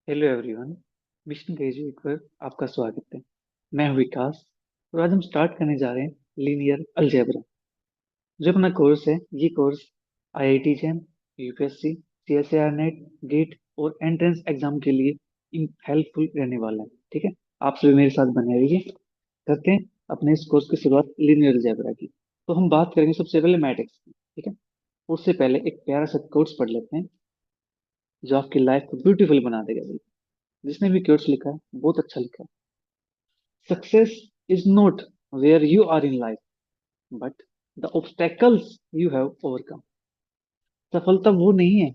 Hello everyone. Mission graduate पर आपका स्वागत है। मैं हूं विकास और आज हम स्टार्ट करने जा रहे हैं लीनियर अलजेब्रा। जो अपना कोर्स है, ये course IIT JAM, UPSC, CSIR NET, GATE और एंट्रेंस एग्जाम के लिए हेल्पफुल रहने वाला है। ठीक है, आप सभी मेरे साथ बने रहिए। करते हैं अपने इस कोर्स की शुरुआत लीनियर अलजेब्रा की। तो हम बात करेंगे सबसे पहले मैट्रिक्स की। ठीक है, उससे पहले एक प्यारा सा कोर्स पढ़ लेते हैं जो आपकी लाइफ को ब्यूटीफुल बना देगा। जिसने भी कोर्स लिखा है बहुत अच्छा लिखा है। Success is not where you are in life, but the obstacles you have overcome. सफलता वो नहीं है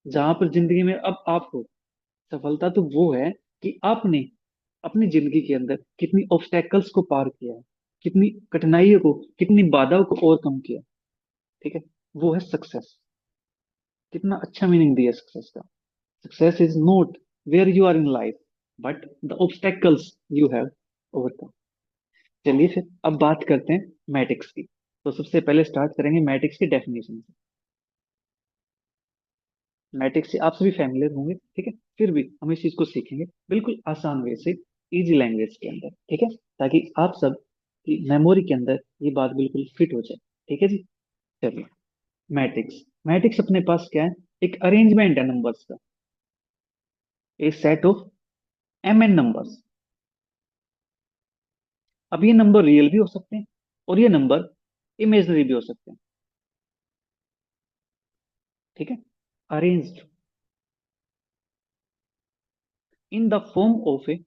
जहां पर जिंदगी में अब आप हो। सफलता तो वो है कि आपने अपनी जिंदगी के अंदर कितनी ऑब्स्टेकल्स को पार किया है, कितनी कठिनाइयों को, कितनी बाधाओं को ओवरकम किया। ठीक है, वो है सक्सेस। कितना अच्छा मीनिंग दिया सक्सेस का। Success is not where you are in life, but the obstacles you have overcome. चलिए फिर अब बात करते हैं मैट्रिक्स की। तो सबसे पहले स्टार्ट करेंगे मैट्रिक्स की डेफिनेशन से। मैट्रिक्स से आप सभी फैमिलियर होंगे, ठीक है, फिर भी हम इस चीज को सीखेंगे बिल्कुल आसान वे से, इजी लैंग्वेज के अंदर। ठीक है, ताकि आप सब की मेमोरी के अंदर ये बात बिल्कुल फिट हो जाए। ठीक है जी। चलिए, मैट्रिक्स मैट्रिक्स अपने पास क्या है? एक अरेंजमेंट है नंबर्स का, a set of m n numbers. अब ये नंबर रियल भी हो सकते हैं और ये नंबर इमेजनरी भी हो सकते हैं। ठीक है, arranged in the form of A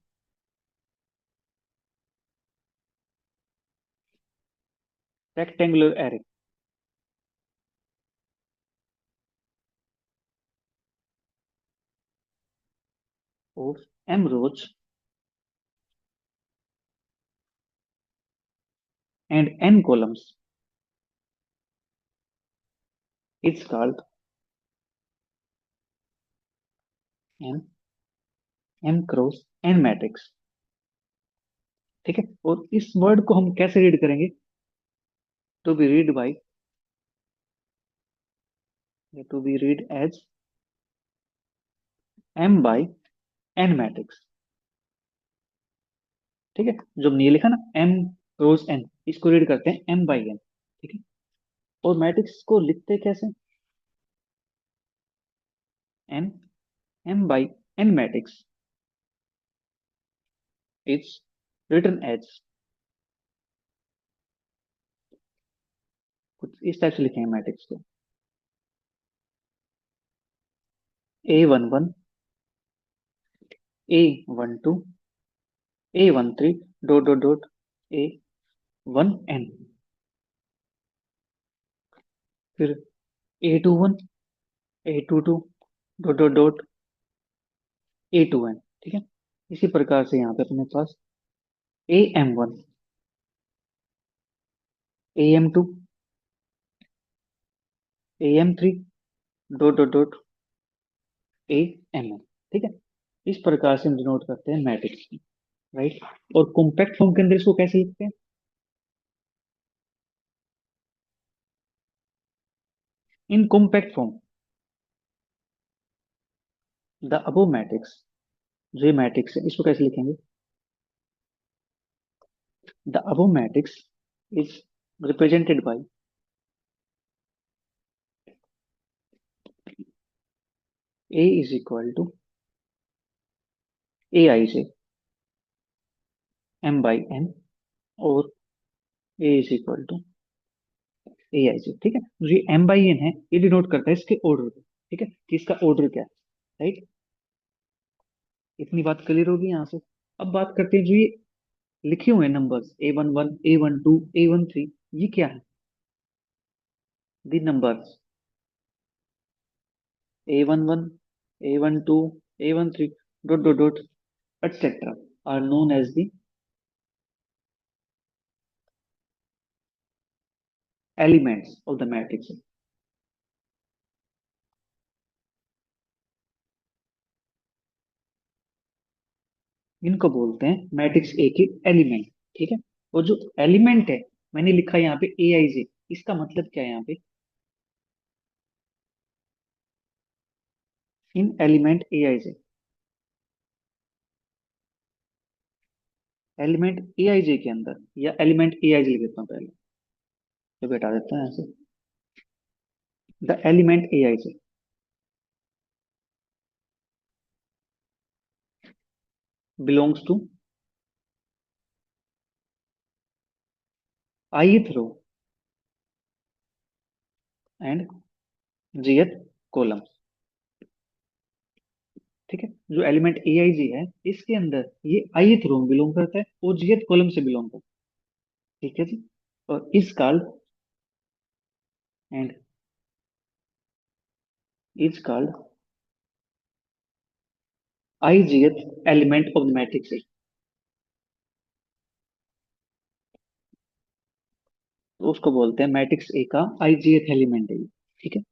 rectangular array of m rows and n columns is called an m cross n matrix। ठीक है, और इस वर्ड को हम कैसे रीड करेंगे? To be read by, to be read as m by n matrix. ठीक है, जो हमने ये लिखा ना m क्रॉस n, इसको रीड करते हैं m बाय n। ठीक है, और मैट्रिक्स को लिखते कैसे? n m by n matrix is written as, कुछ इस टाइप से लिखेंगे मैट्रिक्स को। a11, a12, a13, dot dot dot, a1n, फिर A21, A22, dot dot dot, A2n। ठीक है, इसी प्रकार से यहाँ पे अपने पास AM1, AM2, AM3, dot dot dot, AMn। ठीक है, इस प्रकार से हम डिनोट करते हैं मैट्रिक्स की। राइट, और कॉम्पैक्ट फॉर्म के अंदर इसको कैसे लिखते हैं? In compact form the above matrix. जो ये मैट्रिक्स है इसको कैसे लिखेंगे? The above matrix is represented by A is equal to Aij m by n, और A is equal to Aij। ठीक है, जो ये m बाई n है ये डिनोट करता है इसके ऑर्डर को। ठीक है, कि इसका ऑर्डर क्या है। राइट, इतनी बात क्लियर होगी यहाँ से। अब बात करते हैं जो ये लिखे हुए नंबर्स A11, A12, A13, ये क्या है? The numbers A11, A12, A13, dot dot dot etc are known as the elements of the matrix. इनको बोलते हैं मैट्रिक्स ए के एलिमेंट। ठीक है, और जो एलिमेंट है मैंने लिखा है यहाँ पे Aij, इसका मतलब क्या है यहाँ पे? इन element Aij, element a i जे के अंदर, या एलिमेंट ए आई जे लिख देता हूँ पहले, तो बेटा देता है ऐसे, the element a i j belongs to ith row and jth column. ठीक है, जो एलिमेंट ए आई जी है, इसके अंदर ये ith रो में बिलोंग करता है और jth कॉलम से बिलोंग करता है। ठीक है जी। और is called and is called ith element of the matrix A. तो उसको बोलते हैं मैट्रिक्स ए का ith एलिमेंट है ये। ठीक है,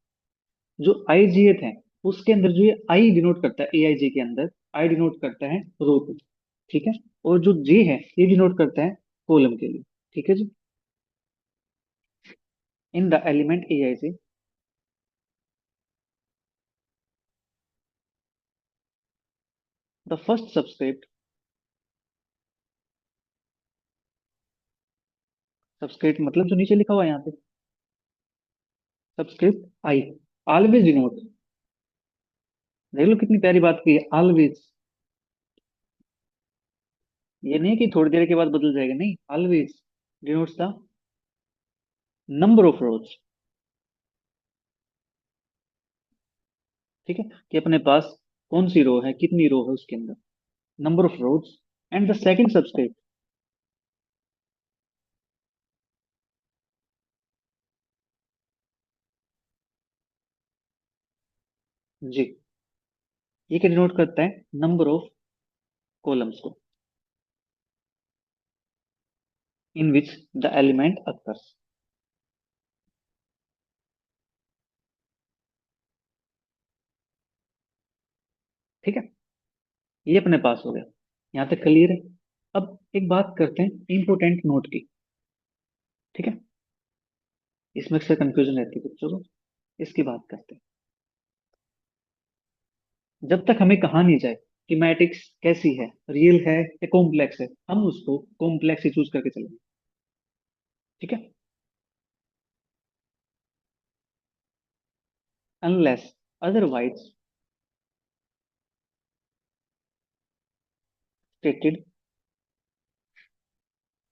जो ith है उसके अंदर जो ये आई डिनोट करता है, ए आई जे के अंदर आई डिनोट करता है रो को। ठीक है, और जो जे है ये डिनोट करता है कॉलम के लिए। ठीक है जी। In the element a i j the first subscript, subscript मतलब जो नीचे लिखा हुआ है यहाँ पे, सबस्क्रिप्ट आई ऑलवेज डिनोट। देख लो कितनी प्यारी बात की है, ऑलवेज। ये नहीं कि थोड़ी देर के बाद बदल जाएगा, नहीं, always denotes the number of रोज। ठीक है, कि अपने पास कौन सी रो है, कितनी रो है उसके अंदर, number of rows. And the second subscript, जी, ये क्या डिनोट करता है, नंबर ऑफ कॉलम्स को in which the element occurs. ठीक है, ये अपने पास हो गया, यहाँ तक क्लियर है। अब एक बात करते हैं इंपोर्टेंट नोट की। ठीक है, इसमें से कंफ्यूजन रहती है बच्चों को, इसकी बात करते हैं। जब तक हमें कहा नहीं जाए कि मैट्रिक्स कैसी है, रियल है या कॉम्प्लेक्स है, हम उसको कॉम्प्लेक्स ही चूज करके चलेंगे। ठीक है, unless otherwise stated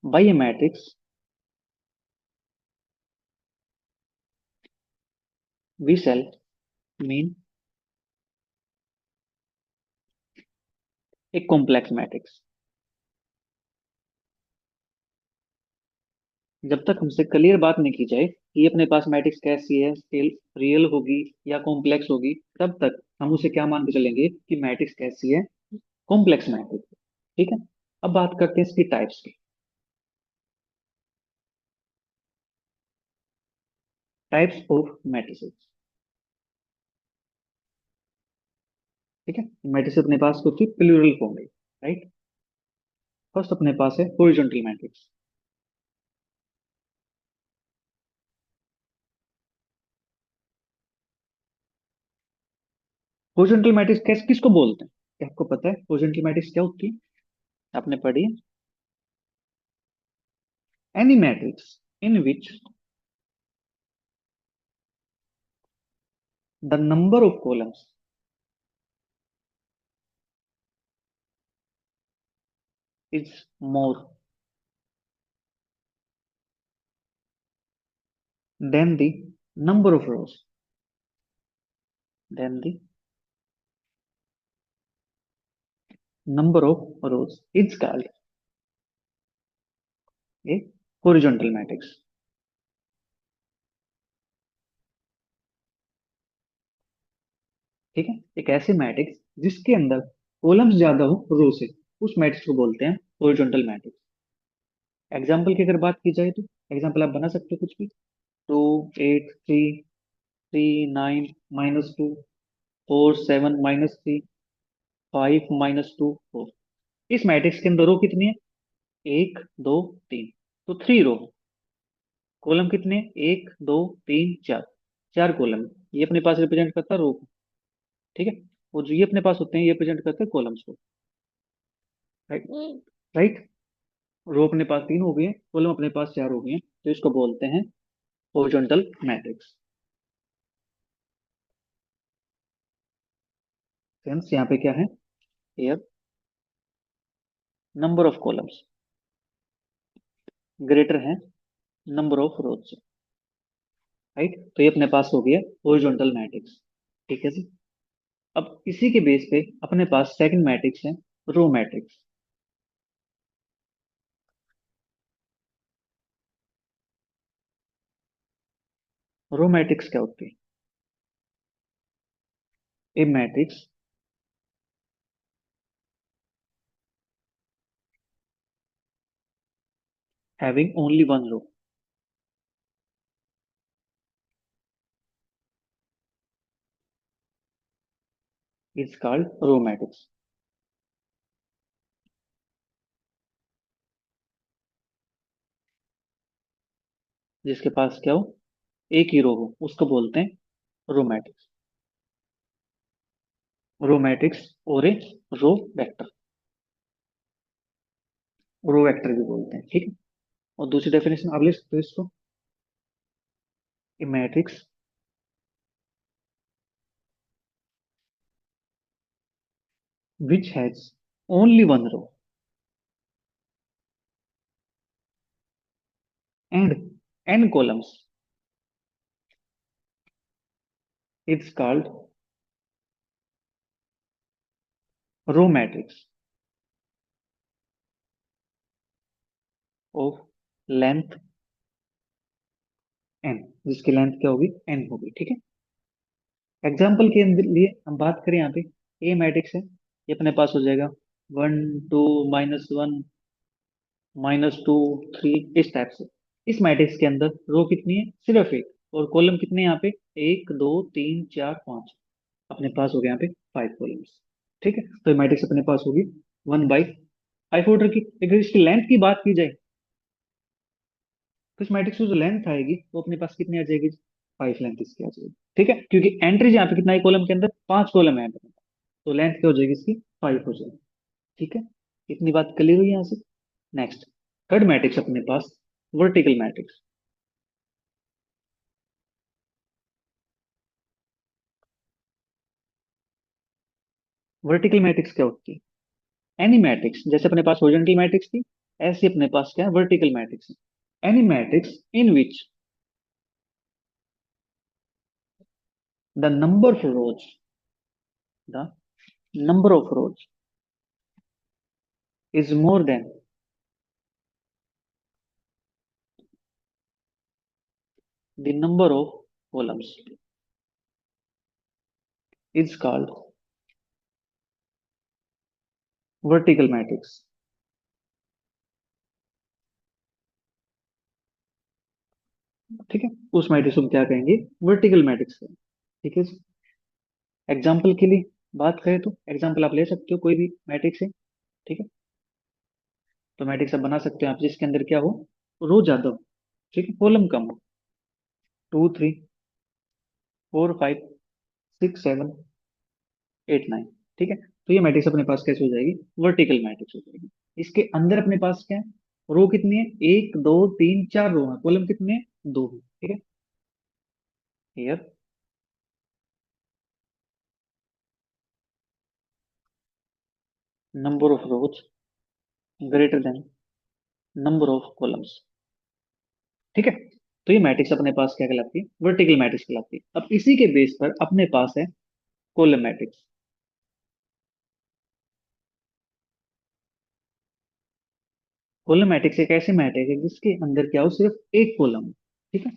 by a matrix, we shall mean a complex matrix. जब तक हमसे क्लियर बात नहीं की जाए कि ये अपने पास मैट्रिक्स कैसी है, स्केल रियल होगी या कॉम्प्लेक्स होगी, तब तक हम उसे क्या मान के चलेंगे कि मैट्रिक्स कैसी है, कॉम्प्लेक्स मैट्रिक्स। ठीक है, अब बात करते हैं इसकी टाइप्स की। Types of matrices. ठीक है, मैट्रिक्स अपने पास कुछ प्लूरल फॉर्म है, राइट। फर्स्ट अपने पास है हॉरिजॉन्टल मैट्रिक्स। हॉरिजॉन्टल मैट्रिक्स किसको बोलते हैं, क्या आपको पता है हॉरिजॉन्टल मैट्रिक्स क्या होती है, आपने पढ़ी है? Any matrix in which the number of columns is more than the number of rows, then the number of rows is called a horizontal matrix। ठीक है, एक ऐसी मैट्रिक्स जिसके अंदर कॉलम्स ज्यादा हो रो से, उस मैट्रिक्स को बोलते हैं हॉरिजॉन्टल मैट्रिक्स। एग्जाम्पल की अगर बात की जाए तो एग्जाम्पल आप बना सकते हो कुछ भी। 2 8 3 3 9 -2 4 7 -3 5 -2 4। इस मैट्रिक्स के अंदर रो कितनी है, 1 2 3, तो 3 रो। कॉलम कितने, 1 2 3 4, 4 कॉलम। ये अपने पास रिप्रेजेंट करता है रो को। ठीक है, और जो ये अपने पास होते हैं ये रिप्रेजेंट करते हैं कॉलम्स को, राइट। राइट, रो अपने पास 3 हो गई है, कॉलम अपने पास 4 हो गई है, तो इसको बोलते हैं हॉरिजॉन्टल मैट्रिक्स। फ्रेंड्स यहाँ पे क्या है, here number of columns greater है नंबर ऑफ रोज, राइट। तो ये अपने पास हो गया हॉरिजॉन्टल मैट्रिक्स, ठीक है जी। अब इसी के बेस पे अपने पास सेकंड मैट्रिक्स है, रो मैट्रिक्स। रो मैट्रिक्स क्या होती है? A matrix having only one row is called row matrix। जिसके पास क्या हो, एक ही रो हो, उसको बोलते हैं रो मैट्रिक्स। रो मैट्रिक्स और ए रो वेक्टर, रो वेक्टर भी बोलते हैं, ठीक है। और दूसरी डेफिनेशन आप ले सकते हो इसको, ए matrix which has only one row and n columns is called row matrix of length n, जिसकी लेंथ क्या होगी, n होगी, ठीक है। एग्जाम्पल के लिए हम बात करें यहाँ पे, ए मैट्रिक्स है, ये अपने पास हो जाएगा 1 2 -1 -2 3, इस टाइप से। इस मैट्रिक्स के अंदर रो कितनी है, सिर्फ एक, और कॉलम कितने हैं यहाँ पे, 1 2 3 4 5, अपने पास हो गया यहाँ पे 5 कॉलम्स, ठीक है। तो ये मैट्रिक्स अपने पास होगी 1/5 ऑर्डर की। अगर इसकी लेंथ की बात की जाए, तो इस मैट्रिक्स की जो लेंथ आएगी वो अपने पास कितनी आ जाएगी, 5 लेंथ इसकी आ जाएगी, ठीक है। क्योंकि एंट्रीज यहाँ पे कितना है कॉलम के अंदर, 5 कॉलम है, तो लेंथ क्या हो जाएगी इसकी, 5 हो जाएगी, ठीक है। इतनी बात क्लियर हुई यहाँ से। नेक्स्ट, थर्ड मैट्रिक्स अपने पास वर्टिकल मैट्रिक्स। वर्टिकल मैट्रिक्स क्या होती है, एनी मैट्रिक्स, जैसे अपने पास हॉरिजॉन्टल मैट्रिक्स थी, ऐसे अपने पास क्या है, वर्टिकल मैट्रिक्स है। Any matrix in which the number of rose, the number of rose is more than the number of columns is called vertical matrix, ठीक है। उस मैट्रिक्स को हम क्या कहेंगे, वर्टिकल मैट्रिक्स कहेंगे, ठीक है। एग्जाम्पल के लिए बात करें तो एग्जाम्पल आप ले सकते हो, कोई भी मैट्रिक्स है, ठीक है। तो मैट्रिक्स आप बना सकते हो आप जिसके अंदर क्या हो, रो ज्यादा हो, ठीक है, कॉलम कम हो, 2 3 4 5 6 7 8 9, ठीक है। तो ये मैट्रिक्स अपने पास कैसे हो जाएगी, वर्टिकल मैट्रिक्स हो जाएगी। इसके अंदर अपने पास क्या है, रो कितनी है, 1 2 3 4 रो है, कॉलम कितने हैं, 2 है, ठीक है। Here number of rose greater than number of columns, ठीक है। तो ये मैट्रिक्स अपने पास क्या कहलाती है, वर्टिकल मैट्रिक्स कहलाती है। अब इसी के बेस पर अपने पास है कॉलम मैट्रिक्स। कॉलम मैट्रिक्स एक ऐसे मैट्रिक्स है जिसके अंदर क्या हो, सिर्फ एक कॉलम हो, ठीक है।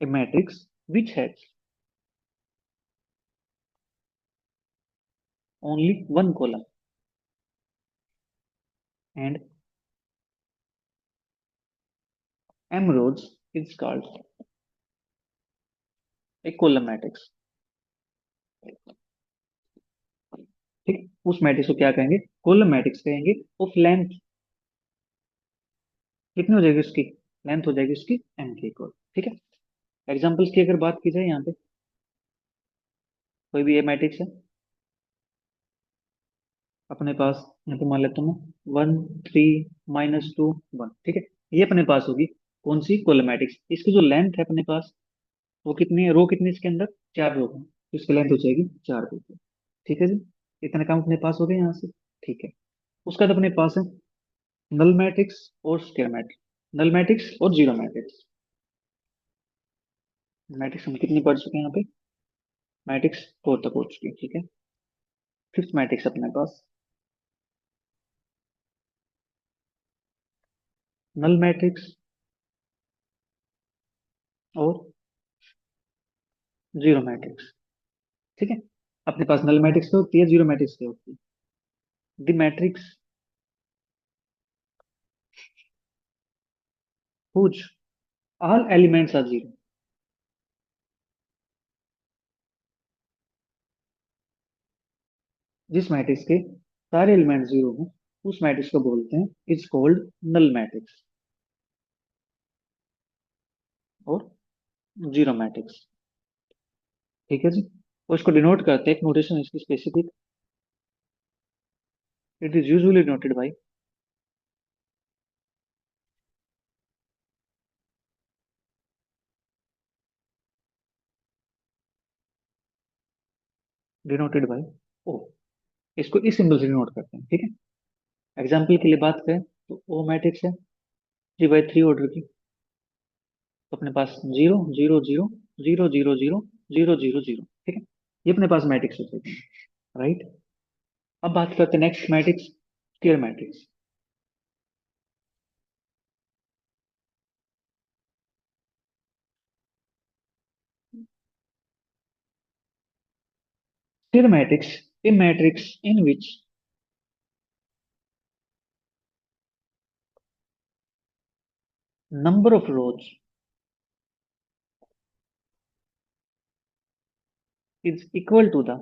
A matrix which has only one column and m rows is called a column matrix, ठीक है। उस मैट्रिक्स को क्या कहेंगे, कॉलम मैट्रिक्स कहेंगे। ऑफ लेंथ कितनी हो जाएगी उसकी, लेंथ हो जाएगी उसकी m के इक्वल, ठीक है। एग्जांपल्स की अगर बात की जाए यहाँ पे, कोई भी ए मैट्रिक्स है, अपने पास यहाँ पे मान लेता हूँ 1 3 -2 1, ठीक है। ये अपने पास होगी कौन सी, कोलेमैटिक्स। इसकी जो लेंथ है अपने पास, वो कितनी है, रो कितनी है इसके अंदर, 4 रो है, तो इसकी लेंथ हो जाएगी 4 रो। ठीक है जी, इतने काम अपने पास हो गए यहाँ से। ठीक है, उसका बाद अपने पास है नल मैट्रिक्स और स्क्वायर मैट्रिक्स। नल मैट्रिक्स और जीरो मैट्रिक्स। मैट्रिक्स हम कितनी पढ़ चुके हैं यहाँ पे, मैट्रिक्स 4 तक हो चुकी है, ठीक है। फिफ्थ मैट्रिक्स अपने पास नल मैट्रिक्स और जीरो मैट्रिक्स, ठीक है। अपने पास नल मैट्रिक्स क्या होती है, जीरो मैट्रिक्स क्या होती है। The matrix whose all elements are zero. जिस मैट्रिक्स के सारे एलिमेंट जीरो हैं, उस मैट्रिक्स को बोलते हैं, इट्स कॉल्ड नल मैट्रिक्स और जीरो मैट्रिक्स। ठीक है जी, और इसको डिनोट करते हैं, एक नोटेशन इसकी specific. It is usually noted by, denoted by O. इसको इस सिंबल से डिनोट करते हैं, ठीक है। एग्जाम्पल के लिए बात करें तो ओ मैट्रिक्स है 3 बाई 3 ऑर्डर की, तो अपने पास 0 0 0 0 0 0 0 0 0, ठीक है। ये अपने पास मैट्रिक्स होते हैं, राइट। अब बात करते हैं next matrix, square matrix. Square matrix, A matrix in which number of rows is equal to the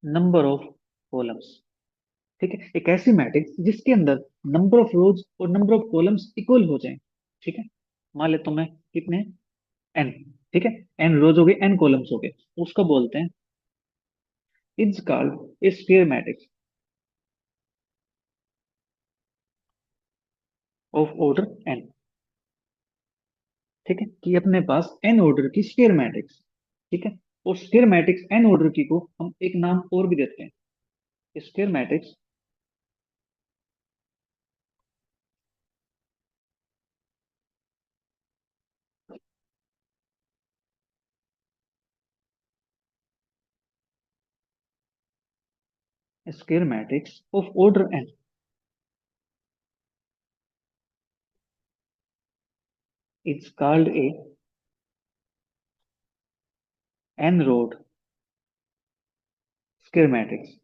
number of columns। ठीक है, एक ऐसी मैट्रिक्स जिसके अंदर नंबर ऑफ रोज और नंबर ऑफ कॉलम्स इक्वल हो जाएं। ठीक है, मान लेता हूं मैं कितने, एन, ठीक है। एन रोज हो गए, एन कॉलम्स हो गए, उसको बोलते हैं, it's called a square matrix of order n. ठीक है, कि अपने पास एन ऑर्डर की स्क्वायर मैट्रिक्स, ठीक है। और स्क्वायर मैट्रिक्स एन ऑर्डर की को हम एक नाम और भी देते हैं, square matrix, square matrix of order n. It's called a n rowed square matrix.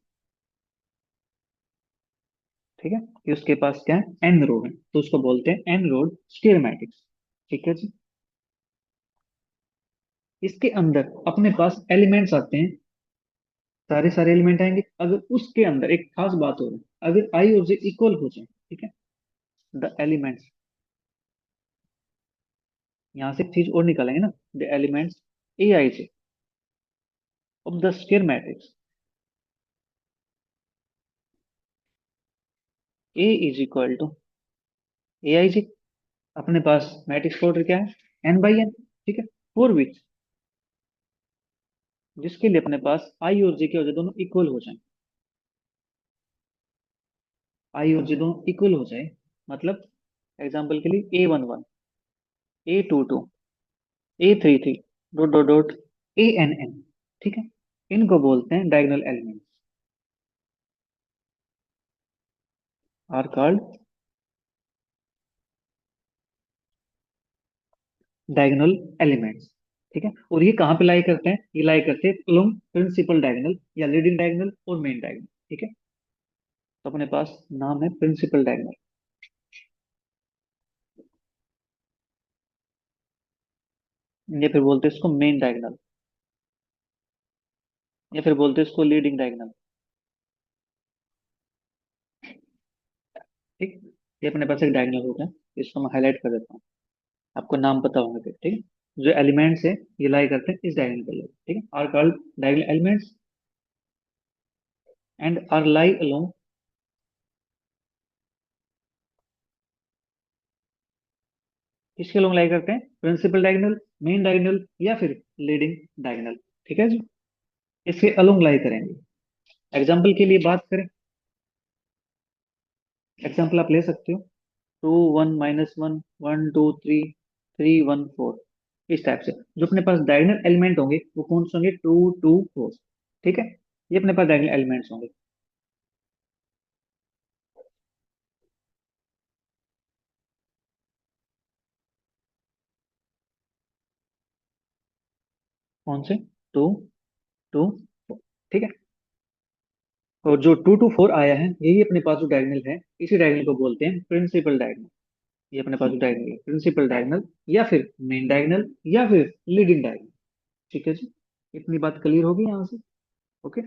ठीक है, कि उसके पास क्या है, एन रो है, तो उसको बोलते हैं एन रोड स्क्वायर मैट्रिक्स। ठीक है जी, इसके अंदर अपने पास एलिमेंट्स आते हैं, सारे सारे एलिमेंट आएंगे, अगर उसके अंदर एक खास बात हो रही है, अगर आई और जे इक्वल हो जाए, ठीक है, द एलिमेंट्स, यहां से एक चीज और निकालेंगे ना, the elements a i j of the square matrix A is equal to a i j. अपने पास मैट्रिक्स ऑर्डर क्या है, एन बाई एन, ठीक है। फॉर विच, जिसके लिए अपने पास आई और जे क्या हो जाए, दोनों इक्वल हो जाए। आई और जे दोनों इक्वल हो जाए, मतलब एग्जाम्पल के लिए A11, A22, A33, dot dot dot, ANN, ठीक है। इनको बोलते हैं diagonal elements, are called diagonal elements. ठीक है, और ये कहाँ पे लाई करते हैं, ये लाई करते हैं अलोंग प्रिंसिपल डायगोनल या लीडिंग डायगोनल और मेन डायगोनल। ठीक है, तो अपने पास नाम है प्रिंसिपल डायगोनल, या फिर बोलते हैं इसको मेन डायगोनल, या फिर बोलते हैं इसको लीडिंग डायगोनल। ठीक, ये अपने पास एक डायगोनल होता है, इसको मैं हाईलाइट कर देता हूँ, आपको नाम पता होंगे फिर, ठीक है। जो एलिमेंट्स है ये लाई करते हैं इस डायगोनल पे, ठीक है, are called diagonal elements and are lie along, किसके अलोंग लाई करते हैं, प्रिंसिपल डायगोनल, मेन डायगोनल या फिर लीडिंग डायगोनल, ठीक है जी, इसके अलोंग लाई करेंगे। एग्जाम्पल के लिए बात करें, एग्जाम्पल आप ले सकते हो, 2 1 - 1 1 2 3 3 1 4, इस टाइप से जो अपने पास डायगोनल एलिमेंट होंगे वो कौन से होंगे, 2 2 4, ठीक है, ये अपने पास डायगोनल एलिमेंट्स होंगे। कौन से, 2 2 4, ठीक है, और जो 2 2 4 आया है यही अपने पास जो डायगोनल है, इसी डायगोनल को बोलते हैं प्रिंसिपल डायगोनल। ये अपने पास जो डायगोनल है प्रिंसिपल डायगोनल या फिर मेन डायगोनल या फिर लीडिंग डायगोनल, ठीक है जी, इतनी बात क्लियर होगी यहाँ से। ओके,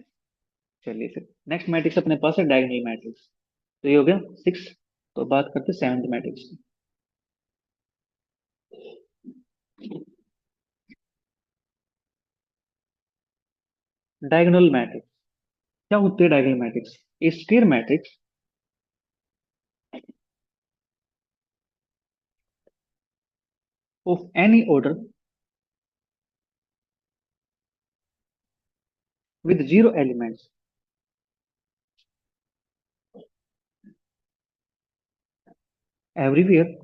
चलिए फिर नेक्स्ट मैट्रिक्स अपने पास है डायगोनल मैट्रिक्स। तो ये हो गया 6, तो बात करते हैं सेवंथ मैट्रिक्स की। डायगोनल मैट्रिक्स, क्या होती है diagonal matrix, A square matrix of any order with zero elements everywhere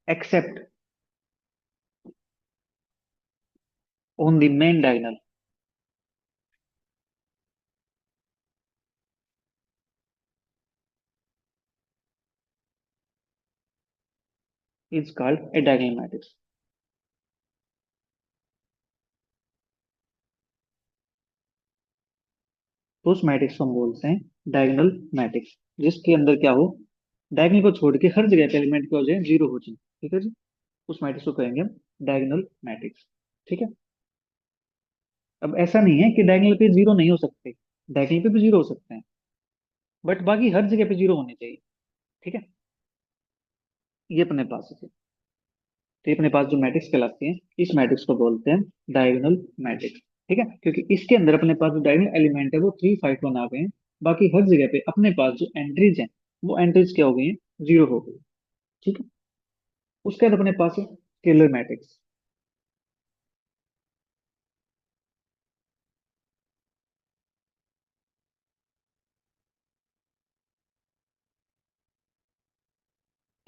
except on the main diagonal is called a diagonal matrix. तो उस मैट्रिक्स को हम बोलते हैं डायगोनल मैट्रिक्स, जिसके अंदर क्या हो, डायगोनल को छोड़ के हर जगह पे एलिमेंट क्या हो जाए, जीरो हो जाए, ठीक है जी, उस मैट्रिक्स को कहेंगे हम डायगोनल मैट्रिक्स, ठीक है। अब ऐसा नहीं है कि डायगोनल पे जीरो नहीं हो सकते, डायगोनल पे भी जीरो हो सकते हैं, बट बाकी हर जगह पे जीरो होने चाहिए, ठीक है, ये अपने पास है। तो ये अपने पास जो मैट्रिक्स कहलाती है, इस मैट्रिक्स को बोलते हैं डायगोनल मैट्रिक्स, ठीक है, क्योंकि इसके अंदर अपने पास जो डायगोनल एलिमेंट है वो 3 5 1 आ गए हैं, बाकी हर जगह पे अपने पास जो एंट्रीज हैं वो एंट्रीज क्या हो गई हैं, जीरो हो गई, ठीक है। उसके बाद अपने पास है स्केलर मैट्रिक्स।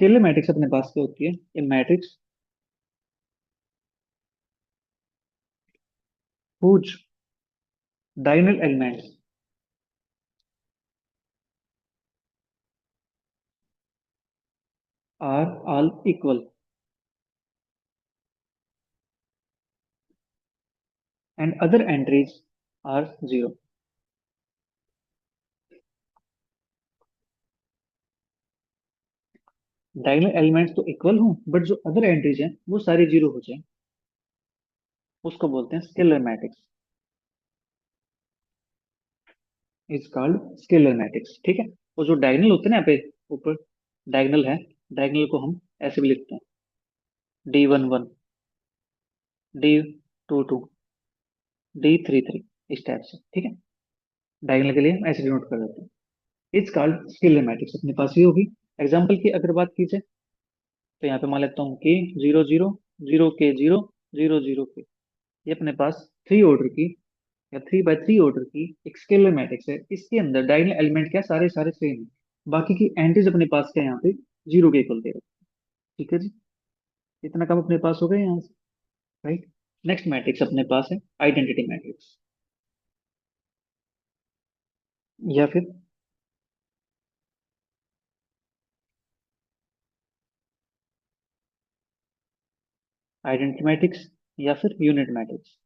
स्केलर मैट्रिक्स अपने पास क्या होती है, ये matrix whose diagonal elements are all equal and other entries are zero. Diagonal elements तो इक्वल हो बट जो अदर एंट्रीज हैं वो सारी जीरो हो जाए, उसको बोलते हैं scalar matrix, is called scalar matrix, ठीक है। और जो डायगोनल होते हैं ना यहाँ पे ऊपर डायगोनल है, डायगोनल को हम ऐसे भी लिखते हैं, D11 D22 D33, इस टाइप से, ठीक है, डायगोनल के लिए हम ऐसे डिनोट कर देते हैं, इज कॉल्ड स्केलर मैट्रिक्स अपने पास ये होगी। एग्जाम्पल की अगर बात की जाए तो यहाँ पे मान लेता हूँ कि 0 0 0 K 0 0 0 0 K, ये अपने पास 3 ऑर्डर की या 3 बाय 3 ऑर्डर की एक स्केलर मैट्रिक्स है, इसके अंदर डायगोनल एलिमेंट क्या सारे सारे सेम है, बाकी की एंट्रीज अपने पास क्या है यहाँ पे, जीरो के इक्वल दे रहे हैं, ठीक है जी, इतना काम अपने पास हो गया यहाँ से, राइट। नेक्स्ट मैट्रिक्स अपने पास है आइडेंटिटी मैट्रिक्स, या फिर आइडेंटिटी मैट्रिक्स या फिर unit matrix.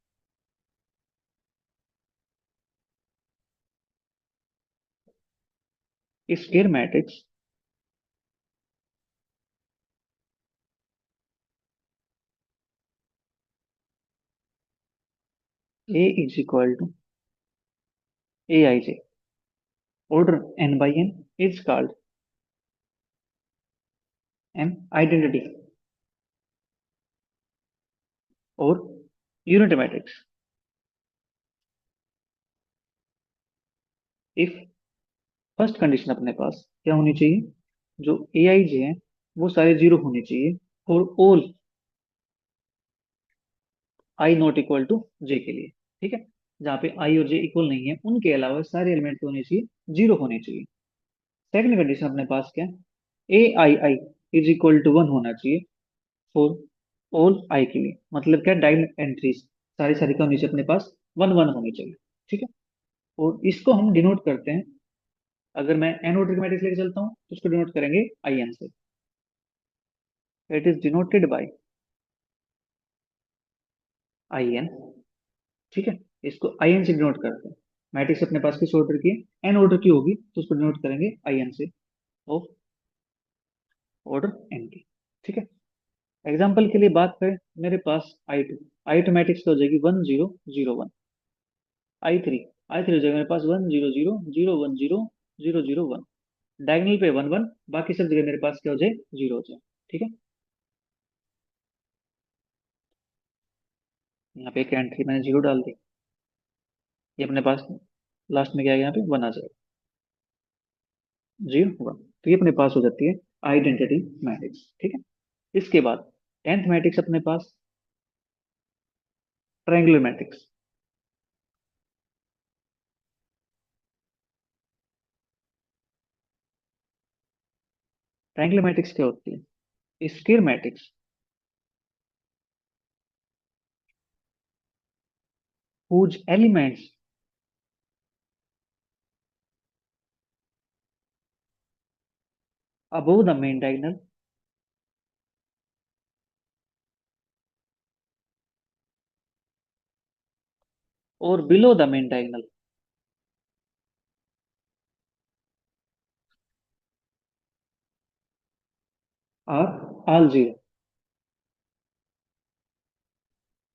Square matrix A is equal to a i j, order n by n is called an identity और unit matrix. If first condition अपने पास क्या होनी चाहिए, जो ए आई जे है वो सारे जीरो होने चाहिए for all i not equal to j के लिए। ठीक है, जहाँ पे आई और जे इक्वल नहीं है उनके अलावा सारे एलिमेंट होने चाहिए, जीरो होने चाहिए। सेकंड कंडीशन अपने पास क्या है, a I I is equal to one होना चाहिए फॉर ऑल आई के लिए। मतलब क्या, डायगोनल एंट्रीज सारी सारी क्या होनी चाहिए अपने पास, वन वन होनी चाहिए। ठीक है, और इसको हम डिनोट करते हैं, अगर मैं एन ऑर्डर मैट्रिक्स लेके चलता हूँ तो उसको डिनोट करेंगे आई एन से। It is denoted by I n. ठीक है, इसको आई एन से डिनोट करते हैं। मैट्रिक्स अपने पास किस ऑर्डर की है, एन ऑर्डर की होगी तो उसको डिनोट करेंगे आई एन से, ऑफ ऑर्डर एन की। ठीक है, एग्जाम्पल के लिए बात करें, मेरे पास आई टू मैट्रिक्स हो जाएगी 1001। आई थ्री हो जाएगा मेरे पास 100 0 1 0 1। डायगनल पे वन वन, बाकी सब जगह मेरे पास क्या हो जाए, जीरो हो जाए। ठीक है, यहाँ पे एक एंट्री मैंने जीरो डाल दी, ये अपने पास लास्ट में क्या आएगा, यहाँ पे वन आ जाएगा, जीरो वन। तो ये अपने पास हो जाती है आइडेंटिटी मैट्रिक्स। ठीक है, इसके बाद टेंथ मैट्रिक्स अपने पास ट्रायंगुलर मैट्रिक्स। ट्रायंगुलर मैट्रिक्स क्या होती है, square matrix whose elements above the main diagonal or below the main diagonal are all zero।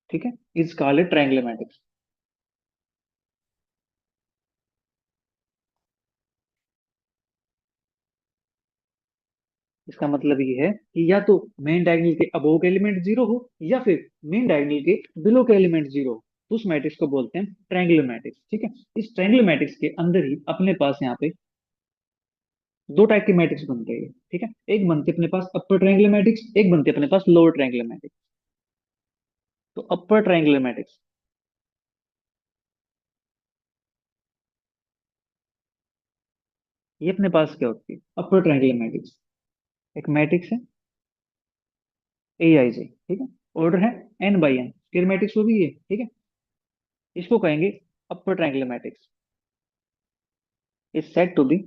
ठीक है, इज कॉल्ड ट्रायंगुलर मैट्रिक्स। इसका मतलब ये है कि या तो मेन डायगोनल के अबोव के एलिमेंट जीरो हो या फिर मेन डायगोनल के बिलो के एलिमेंट जीरो हो, तो उस मैट्रिक्स को बोलते हैं ट्रायंगुलर मैट्रिक्स। ठीक है, इस ट्रायंगुलर मैट्रिक्स के अंदर ही अपने पास यहाँ पे दो टाइप के मैट्रिक्स बनते हैं। ठीक है, एक बनते हैं अपने पास अपर ट्रायंगुलर मैट्रिक्स, एक बनते हैं अपने पास लोअर ट्रायंगुलर मैट्रिक्स। तो अपर ट्रायंगुलर मैट्रिक्स, ये अपने पास क्या होती है, अपर ट्रायंगुलर मैट्रिक्स। एक मैट्रिक्स है ए आई जे, ठीक है, ऑर्डर है n by n, square matrix वो भी है। ठीक है, इसको कहेंगे upper triangular matrix, is said to be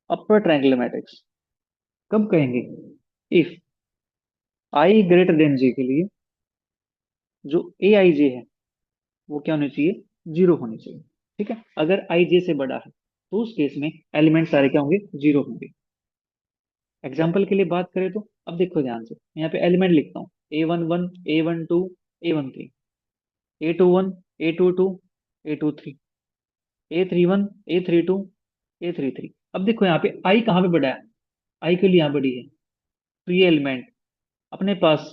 upper triangular matrix. कब कहेंगे, if i greater than j के लिए जो ए आई जे है वो क्या होनी चाहिए, जीरो होनी चाहिए। ठीक है, अगर आई जे से बड़ा है तो उस केस में एलिमेंट सारे क्या होंगे, जीरो होंगे। एग्जाम्पल के लिए बात करें तो अब देखो ध्यान से, मैं यहाँ पे एलिमेंट लिखता हूँ, A11 A12 A13, A21 A22 A23, A31 A32 A33। अब देखो यहाँ पे आई कहाँ पे बड़ा है, आई के लिए यहाँ बड़ी है, तो ये एलिमेंट अपने पास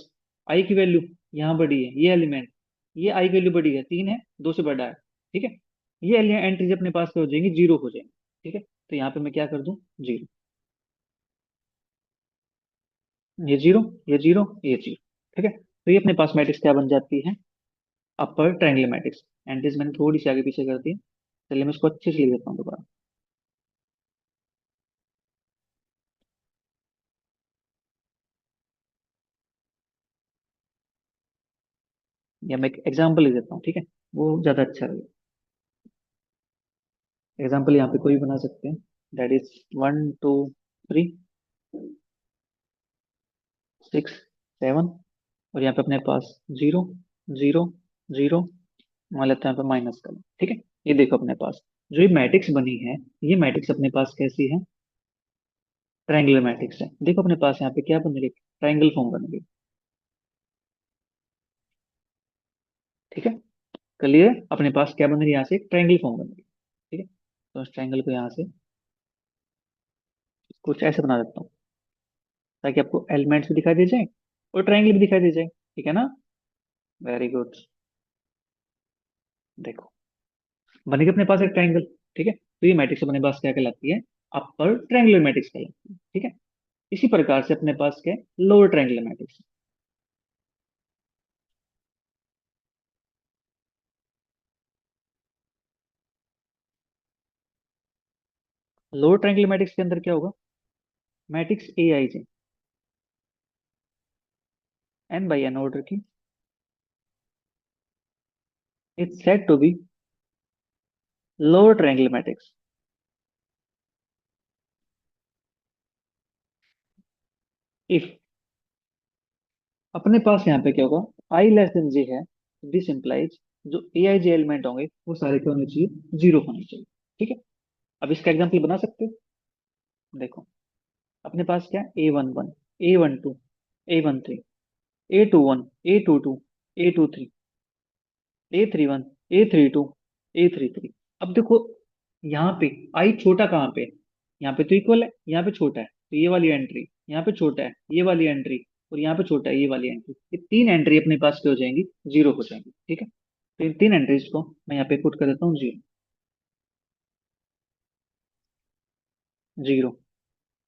आई की वैल्यू यहाँ बड़ी है, ये एलिमेंट ये आई की वैल्यू बड़ी है, तीन है, दो से बड़ा है। ठीक है, ये एंट्रीज अपने पास क्या हो जाएंगी, जीरो हो जाएंगी। ठीक है, तो यहाँ पे मैं क्या कर दूं, जीरो, ये जीरो, ये जीरो, ये जीरो। ठीक है, तो ये अपने पास मैट्रिक्स क्या बन जाती है, अपर ट्रायंगुलर मैट्रिक्स। एंट्रीज मैंने थोड़ी सी आगे पीछे कर दी, चलिए मैं इसको अच्छे से लिख देता हूँ दोबारा। या मैं एक एग्जाम्पल लिख देता हूँ, ठीक है, वो ज्यादा अच्छा रहेगा। एग्जाम्पल यहाँ पे कोई भी बना सकते हैं, दैट इज 1 2 3 6 7, और यहाँ पे अपने पास जीरो जीरो जीरो, मान लेते हैं यहाँ पे माइनस का। ठीक है, ये देखो अपने पास जो ये मैट्रिक्स बनी है, ये मैट्रिक्स अपने पास कैसी है, ट्रायंगुलर मैट्रिक्स है। देखो अपने पास यहाँ पे क्या बन रही है, ट्रायंगल फॉर्म बन रही है। ठीक है, क्लियर, अपने पास क्या बन रही है, यहाँ से एक ट्रायंगल फॉर्म बन रही है। ठीक है, तो इस ट्रायंगल को यहाँ से कुछ ऐसे बना देता हूँ ताकि आपको एलिमेंट्स भी दिखाई दे जाए और ट्रायंगल भी दिखाई दे जाए, ठीक है ना। Very good. देखो, बनेगा अपने पास एक ट्रायंगल, ठीक है। तो ये मैट्रिक्स अपने पास क्या कहलाती है? अपर ट्रायंगुलर मैट्रिक्स कहलाती है, ठीक है। इसी प्रकार से अपने पास क्या है? Lower triangular matrix. Lower triangular matrix के अंदर क्या होगा? Matrix a i j, n by n order की, it's said to be lower triangular matrix. If अपने पास यहाँ पे क्या होगा? आई लेस देन जे है, दिस इंप्लाइज जो ए आई जे एलिमेंट होंगे वो सारे क्या होने चाहिए? जीरो होने चाहिए, ठीक है। अब इसका एग्जाम्पल बना सकते हो। देखो, अपने पास क्या? A11, A12, A13, A21, A22, A23, A31, A32, A33। अब देखो, यहाँ पे आई छोटा कहाँ पे है? यहाँ पे तो इक्वल है, यहाँ पे छोटा है तो ये वाली एंट्री, यहाँ पे छोटा है ये वाली एंट्री, और यहाँ पे छोटा है ये वाली एंट्री। ये तीन एंट्री अपने पास क्या हो जाएंगी? जीरो हो जाएंगी, ठीक है। तो इन तीन एंट्रीज को मैं यहाँ पे पुट कर देता हूँ जीरो, जीरो,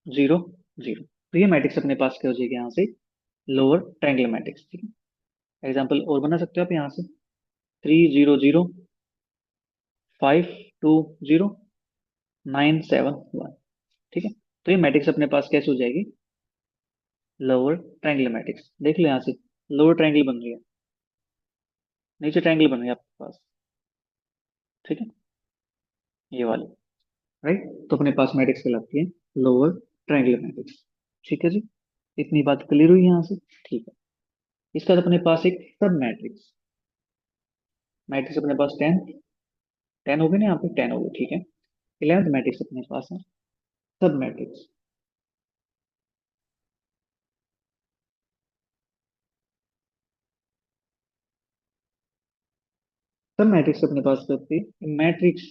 जीरो, जीरो। तो ये मैट्रिक्स अपने पास क्या हो जाएगी यहाँ से? लोअर ट्रायंगुलर मैट्रिक्स, ठीक है। एग्जाम्पल और बना सकते हो आप यहाँ से, 3 0 0, 5 2 0, 9 7 1, ठीक है। तो ये मैट्रिक्स अपने पास कैसे हो जाएगी? Lower triangular matrix. देख लो यहाँ से, लोअर ट्रायंगल बन रही है, नीचे ट्रायंगल बन रही है आपके पास, ठीक है, ये वाली, राइट। तो अपने पास मैट्रिक्स कहलाती है लोअर ट्रायंगुलर मैट्रिक्स, ठीक है जी। इतनी बात क्लियर हुई यहाँ से? ठीक है। इसका बाद अपने पास एक सब मैट्रिक्स, मैट्रिक्स अपने पास 10, 10 हो गए ना, यहाँ पे 10 हो गए, ठीक है। 11th मैट्रिक्स अपने पास है सब मैट्रिक्स। सब मैट्रिक्स अपने पास करती है matrix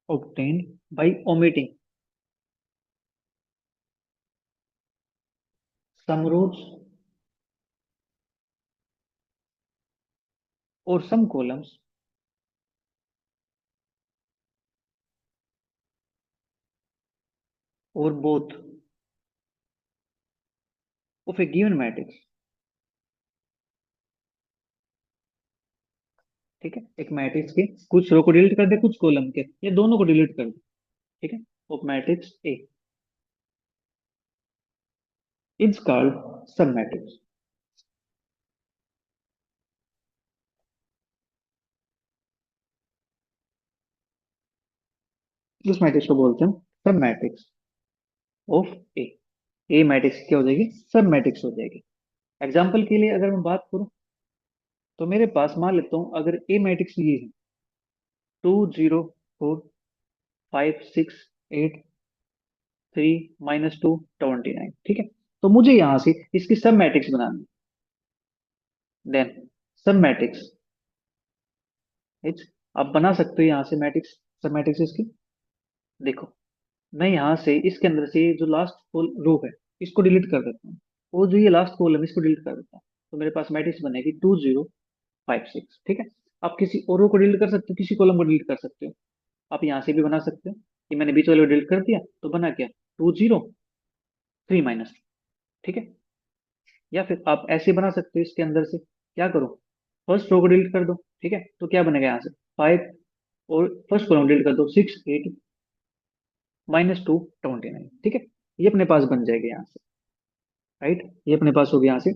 obtained by omitting some rows or some columns or both of a given matrix, ठीक है। एक मैट्रिक्स के कुछ रो को डिलीट कर दे, कुछ कॉलम के, या दोनों को डिलीट कर दे, ठीक है। Of matrix A is called सब मैट्रिक्स। उस मैट्रिक्स को बोलते हैं सब matrix of A. A matrix क्या हो जाएगी? सब मैट्रिक्स हो जाएगी। एग्जाम्पल के लिए अगर मैं बात करूं, तो मेरे पास मान लेता हूं अगर ए मैट्रिक्स ये है 2 0 4 5 6 8 3 -2 29, ठीक है। तो मुझे यहां से इसकी सब मैट्रिक्स बनानी है। देन सब मैट्रिक्स इज, आप बना सकते हो यहाँ से मैट्रिक्स, सब मैट्रिक्स इसकी। देखो, मैं यहाँ से इसके अंदर से जो लास्ट रो है इसको डिलीट कर देता हूँ, और जो ये लास्ट कॉलम इसको डिलीट कर देता हूँ, तो मेरे पास मैट्रिक्स बनेगी 2 0 5 6, ठीक है। आप किसी और रो को डिलीट कर सकते हो, किसी कॉलम को डिलीट कर सकते हो। आप यहाँ से भी बना सकते हो कि मैंने बीच वाले को डिलीट कर दिया तो बना क्या? 2 0 3 ठीक है। या फिर आप ऐसे बना सकते हो, इसके अंदर से क्या करो? फर्स्ट रो को डिलीट कर दो, ठीक है। तो क्या बनेगा यहाँ से? 5, और फर्स्ट कॉलम डिलीट कर दो, 6 8 -2 29, ठीक है। ये अपने पास बन जाएगा यहाँ से, राइट। ये अपने पास हो गया यहाँ से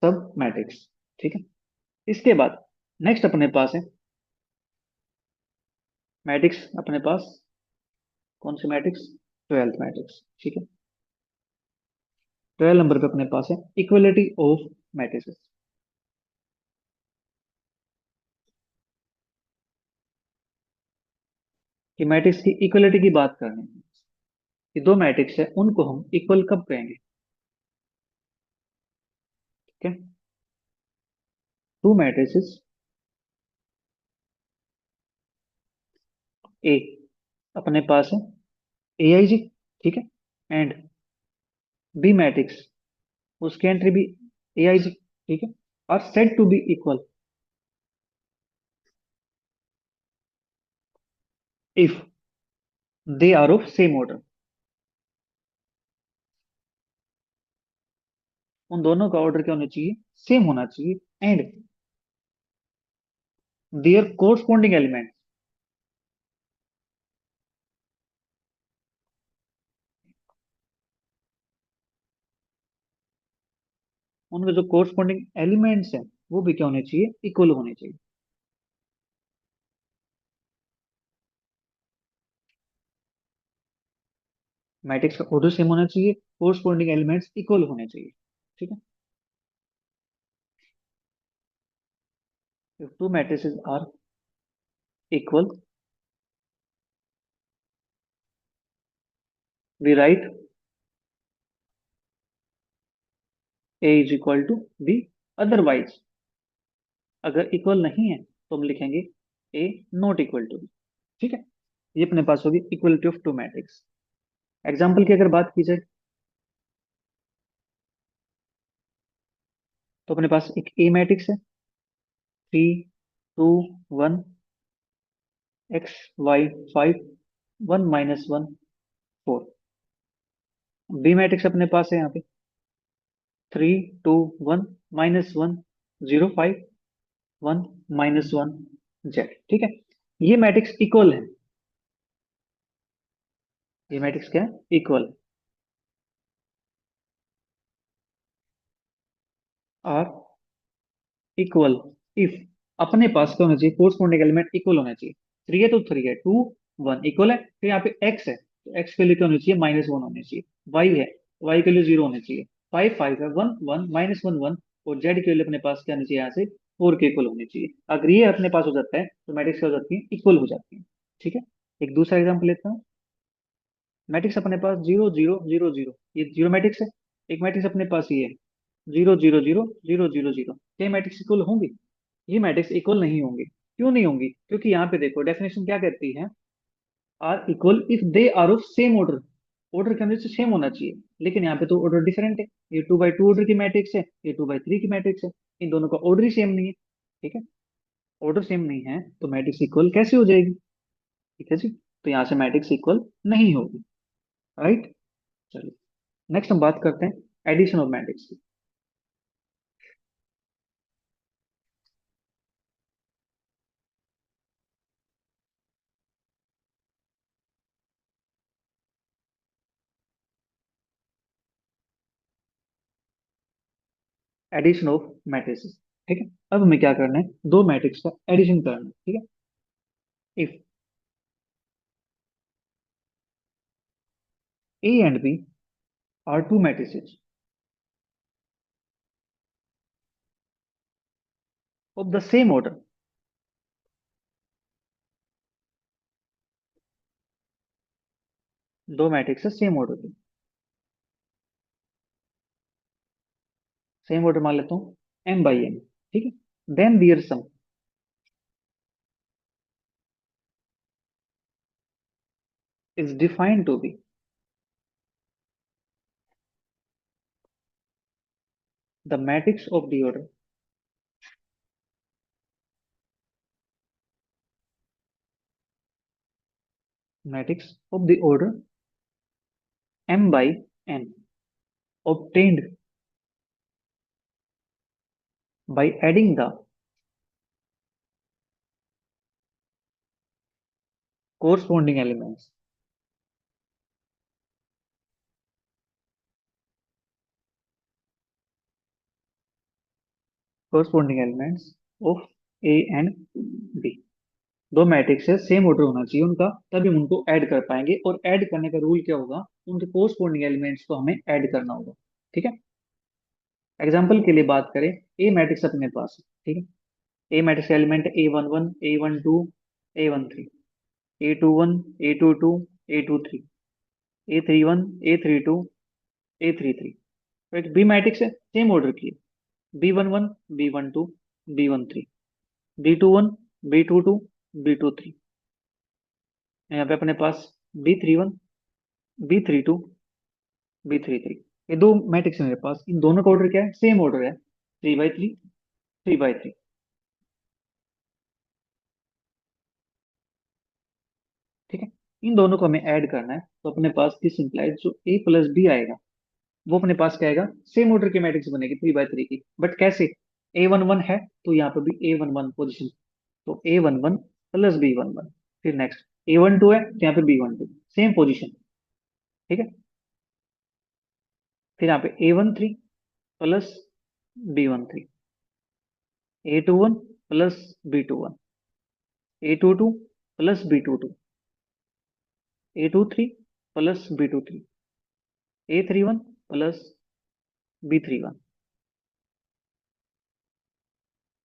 सब मैट्रिक्स, ठीक है। इसके बाद नेक्स्ट अपने पास है मैट्रिक्स, अपने पास कौन सी मैट्रिक्स? 12th मैट्रिक्स, ठीक है। 12 नंबर पे अपने पास है इक्वलिटी ऑफ मैट्रिसेस। कि मैट्रिक्स की इक्वलिटी की बात कर रहे हैं, कि दो मैट्रिक्स है उनको हम इक्वल कब कहेंगे? ठीक है। टू मैट्रिसेस ए अपने पास है ए आई जी, ठीक है, एंड बी मैट्रिक्स उसकी एंट्री भी ए आई जी, ठीक है, और said to be equal if they are of same order. उन दोनों का ऑर्डर क्या होना चाहिए, सेम होना चाहिए, एंड देयर कोरस्पॉन्डिंग एलिमेंट, उनके जो कोरस्पॉन्डिंग एलिमेंट्स हैं वो भी क्या होने चाहिए, इक्वल होने चाहिए। मैट्रिक्स का ऑर्डर सेम होना चाहिए, कोरस्पॉन्डिंग एलिमेंट्स इक्वल होने चाहिए, ठीक है। If two matrices are equal, we write A is equal to B. Otherwise, अगर इक्वल नहीं है तो हम लिखेंगे A not equal to B, ठीक है। ये अपने पास होगी equality of two matrix. Example की अगर बात की जाए तो अपने पास एक A मैट्रिक्स है, 3 2 1, x y 5 1 - 1 4। बी मैट्रिक्स अपने पास है यहाँ पे 3 2 1 - 1 0 5 1 - 1 z, ठीक है। ये मैट्रिक्स इक्वल है, ये मैट्रिक्स क्या है, इक्वल। आर इक्वल इफ अपने पास क्या होना चाहिए, कोरस्पॉन्डिंग एलिमेंट इक्वल होना चाहिए। 3 है तो 3 है, 2 1 इक्वल है, फिर यहाँ पे एक्स है तो एक्स के लिए क्या होना चाहिए, -1 होना चाहिए। वाई है, वाई के लिए 0 होना चाहिए। 5 5 है, 1 1 -1 1, और जेड के लिए अपने पास क्या होना चाहिए, यहाँ से 4 के इक्वल होने चाहिए। अगर ये अपने पास हो जाता है तो मैट्रिक्स क्या हो जाती है, इक्वल हो जाती है, ठीक है। एक दूसरा एग्जाम्पल लेता हूँ। मैट्रिक्स अपने पास 0 0 0 0, ये जीरो मैट्रिक्स है। एक मैट्रिक्स अपने पास ये है 0 0 0 0 0 0, क्या मैट्रिक्स इक्वल होंगे, ये मैट्रिक्स इक्वल नहीं होंगे। क्यों नहीं होंगी, क्योंकि यहाँ पे देखो डेफिनेशन क्या कहती है, are equal if they are of same order. Order के अंदर से सेम होना चाहिए, लेकिन यहाँ पे तो ऑर्डर डिफरेंट है। ये 2 by 2 ऑर्डर की मैट्रिक्स है, ये 2 by 3 की मैट्रिक्स है, इन दोनों का ऑर्डर ही सेम नहीं है, ठीक है। ऑर्डर सेम नहीं है तो मैट्रिक्स इक्वल कैसे हो जाएगी, ठीक है जी। तो यहाँ से मैट्रिक्स इक्वल नहीं होगी, राइट। चलिए नेक्स्ट हम बात करते हैं एडिशन ऑफ मैट्रिक्स की। एडिशन ऑफ मैट्रिक्स, ठीक है। अब हमें क्या करना है, दो मैट्रिक्स का एडिशन करना है, ठीक है। If A and B are two matrices of the same order, दो मैट्रिक्स है सेम ऑर्डर की, सेम ऑर्डर मान लेता हूँ m/n, ठीक है। Then their sum is defined to be the matrix of the order, matrix of the order m/n obtained by adding the corresponding elements, corresponding elements of a and b। दो matrix है same order होना चाहिए उनका, तभी हम उनको add कर पाएंगे, और ऐड करने का रूल क्या होगा, उनके कोरस्पॉन्डिंग एलिमेंट्स को हमें ऐड करना होगा, ठीक है। एग्जाम्पल के लिए बात करें, ए मैट्रिक्स अपने पास है, ठीक है। A matrix element A11 A12 A13, A21 A22 A23, A31 A32 A33। तो एक बी मैट्रिक्स है सेम ऑर्डर की, B11 B12 B13, B21 B22 B23। यहाँ पे अपने पास B31, B32, B33, ये दो मैट्रिक्स है मेरे पास। इन दोनों का ऑर्डर क्या है? सेम ऑर्डर है, 3 बाई 3, 3 बाई 3। ठीक है, इन दोनों को हमें ऐड करना है, तो अपने पास दिस इंप्लाइज जो A+B आएगा, वो अपने पास क्या आएगा? सेम ऑर्डर की मैट्रिक्स बनेगी 3 बाई 3 की, बट कैसे? A11 है तो यहाँ पे भी A11 पोजिशन, तो A11 प्लस B11। फिर नेक्स्ट A12 है तो यहाँ पे B12 सेम पोजिशन। ठीक है, फिर यहाँ पे A13 plus B13, A21 plus B21, A22 plus B22, A23 plus B23, A31 plus B31,